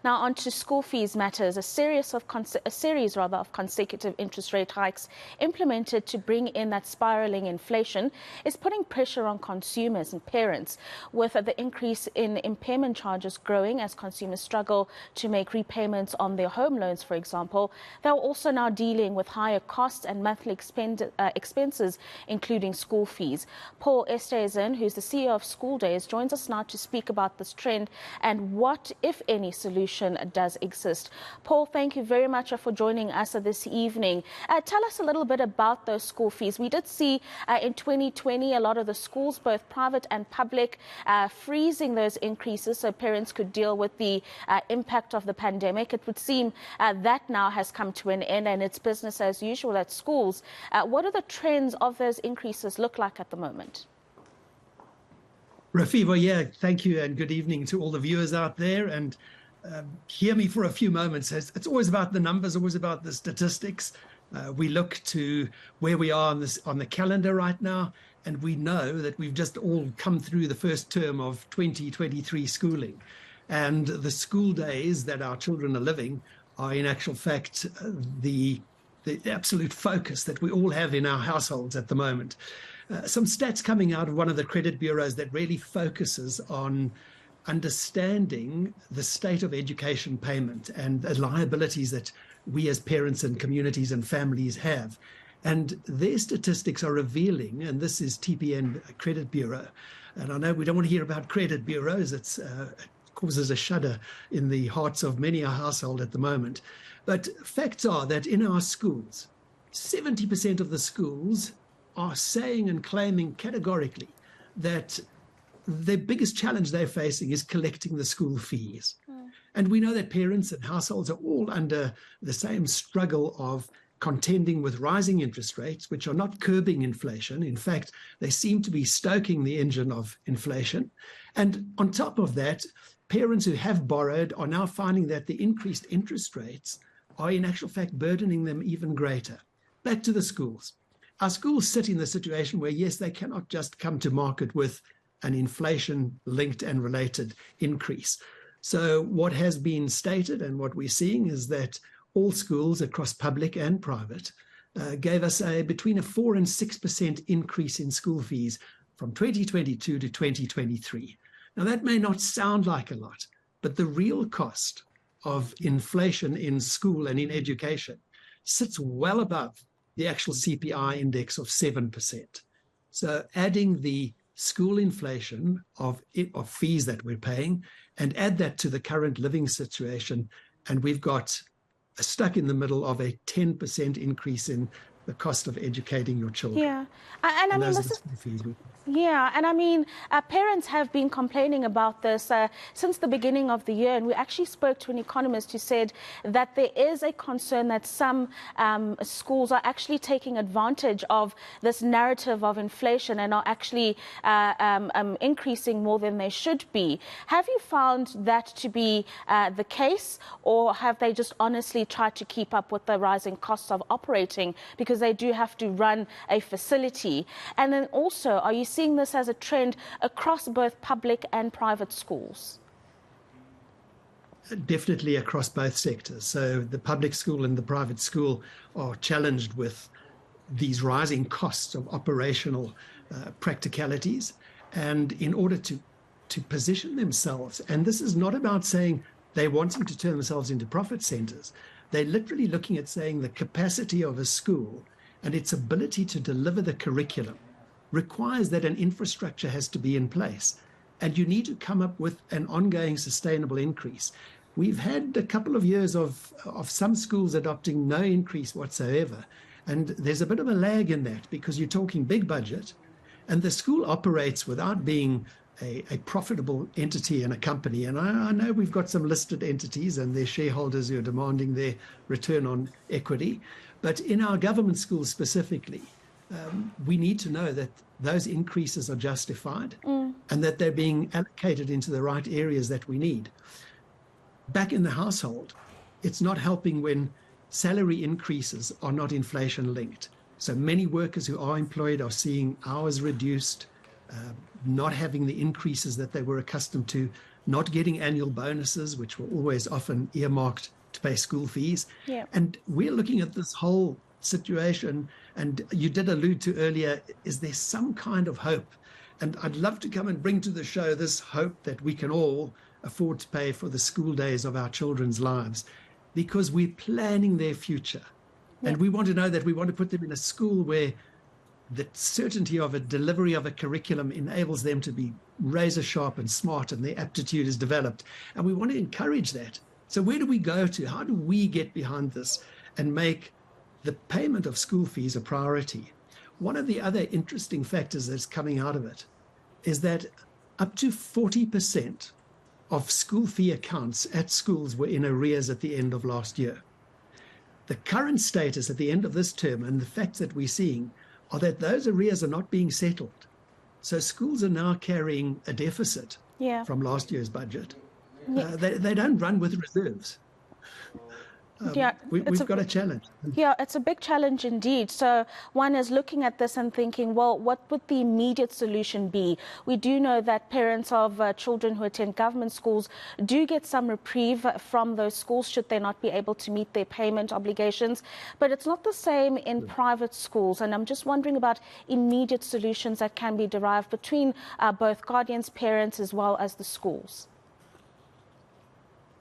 Now, on to school fees matters. A series of consecutive interest rate hikes implemented to bring in that spiraling inflation is putting pressure on consumers and parents, with the increase in impairment charges growing as consumers struggle to make repayments on their home loans, for example. They're also now dealing with higher costs and monthly expenses, including school fees. Paul Esterhuizen, who's the CEO of School Days, joins us now to speak about this trend and what, if any, solution does exist. Paul, thank you very much for joining us this evening. Tell us a little bit about those school fees. We did see in 2020 a lot of the schools, both private and public, freezing those increases so parents could deal with the impact of the pandemic. It would seem that now has come to an end and it's business as usual at schools. What do the trends of those increases look like at the moment? Rafiva, yeah, thank you and good evening to all the viewers out there. And hear me for a few moments. It's always about the numbers, always about the statistics. We look to where we are on the calendar right now, and we know that we've just all come through the first term of 2023 schooling. And the school days that our children are living are in actual fact the absolute focus that we all have in our households at the moment. Some stats coming out of one of the credit bureaus that really focuses on understanding the state of education payment and the liabilities that we as parents and communities and families have. And their statistics are revealing, and this is TPN Credit Bureau. And I know we don't want to hear about credit bureaus. It causes a shudder in the hearts of many a household at the moment. But facts are that in our schools, 70% of the schools are saying and claiming categorically that the biggest challenge they're facing is collecting the school fees. And we know that parents and households are all under the same struggle of contending with rising interest rates, which are not curbing inflation. In fact, they seem to be stoking the engine of inflation. And on top of that, parents who have borrowed are now finding that the increased interest rates are in actual fact burdening them even greater. Back to the schools. Our schools sit in the situation where, yes, they cannot just come to market with an inflation-linked and related increase. So what has been stated and what we're seeing is that all schools across public and private gave us between a 4 and 6% increase in school fees from 2022 to 2023. Now, that may not sound like a lot, but the real cost of inflation in school and in education sits well above the actual CPI index of 7%. So adding the school inflation of fees that we're paying and add that to the current living situation, and we've got stuck in the middle of a 10% increase in the cost of educating your children. Yeah, and I mean, this is, yeah, and I mean, parents have been complaining about this since the beginning of the year, and we actually spoke to an economist who said that there is a concern that some schools are actually taking advantage of this narrative of inflation and are actually increasing more than they should be. Have you found that to be the case, or have they just honestly tried to keep up with the rising costs of operating because they do have to run a facility? And then also, are you seeing this as a trend across both public and private schools? Definitely across both sectors. So the public school and the private school are challenged with these rising costs of operational practicalities. And in order to position themselves, and this is not about saying they're wanting to turn themselves into profit centers, they're literally looking at saying the capacity of a school and its ability to deliver the curriculum requires that an infrastructure has to be in place. And you need to come up with an ongoing sustainable increase. We've had a couple of years of some schools adopting no increase whatsoever. And there's a bit of a lag in that because you're talking big budget and the school operates without being a profitable entity and a company. And I know we've got some listed entities and their shareholders who are demanding their return on equity. But in our government schools specifically, we need to know that those increases are justified and that they're being allocated into the right areas that we need. Back in the household, it's not helping when salary increases are not inflation linked. So many workers who are employed are seeing hours reduced, not having the increases that they were accustomed to not getting annual bonuses, which were always often earmarked to pay school fees. Yeah. And we're looking at this whole situation, and you did allude to earlier, is there some kind of hope? And I'd love to come and bring to the show this hope that we can all afford to pay for the school days of our children's lives, because we're planning their future. Yeah. And we want to know that we want to put them in a school where the certainty of a delivery of a curriculum enables them to be razor sharp and smart, and their aptitude is developed. And we want to encourage that. So where do we go to? How do we get behind this and make the payment of school fees a priority? One of the other interesting factors that's coming out of it is that up to 40% of school fee accounts at schools were in arrears at the end of last year. The current status at the end of this term, and the facts that we're seeing, are that those arrears are not being settled. So schools are now carrying a deficit from last year's budget. They don't run with reserves. We've got a challenge. Yeah, it's a big challenge indeed. So one is looking at this and thinking, well, what would the immediate solution be? We do know that parents of children who attend government schools do get some reprieve from those schools should they not be able to meet their payment obligations. But it's not the same in private schools. And I'm just wondering about immediate solutions that can be derived between both guardians, parents, as well as the schools.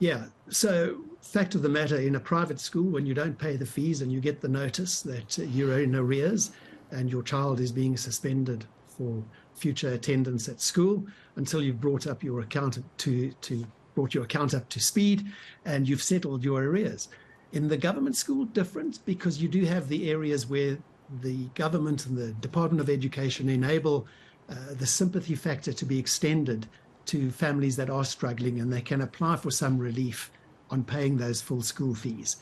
Yeah, so fact of the matter, in a private school, when you don't pay the fees and you get the notice that you're in arrears and your child is being suspended for future attendance at school until you've brought up your account brought your account up to speed and you've settled your arrears. In the government school, different, because you do have the areas where the government and the Department of Education enable the sympathy factor to be extended to families that are struggling, and they can apply for some relief on paying those full school fees.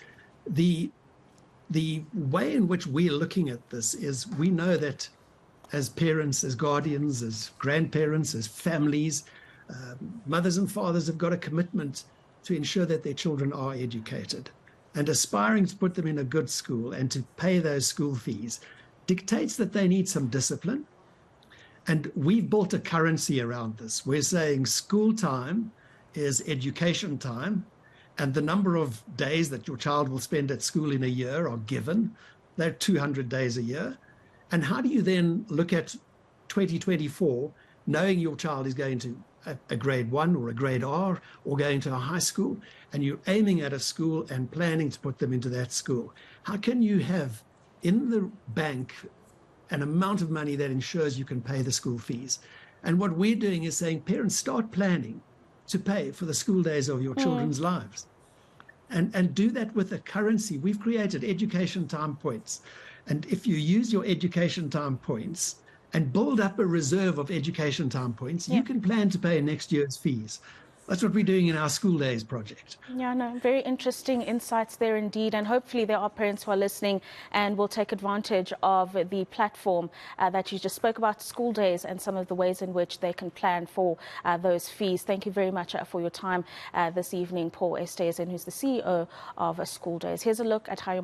The way in which we're looking at this is we know that as parents, as guardians, as grandparents, as families, mothers and fathers have got a commitment to ensure that their children are educated. And aspiring to put them in a good school and to pay those school fees dictates that they need some discipline. And we've built a currency around this. We're saying school time is education time, and the number of days that your child will spend at school in a year are given. They're 200 days a year. And how do you then look at 2024, knowing your child is going to a grade 1 or a grade R or going to a high school, and you're aiming at a school and planning to put them into that school? How can you have in the bank an amount of money that ensures you can pay the school fees? And what we're doing is saying, parents, start planning to pay for the school days of your children's lives. And do that with a currency. We've created education time points. And if you use your education time points and build up a reserve of education time points, you can plan to pay next year's fees. That's what we're doing in our School Days project. Yeah, no, very interesting insights there indeed. And hopefully there are parents who are listening and will take advantage of the platform that you just spoke about, School Days, and some of the ways in which they can plan for those fees. Thank you very much for your time this evening, Paul Esterhuizen, who's the CEO of School Days. Here's a look at how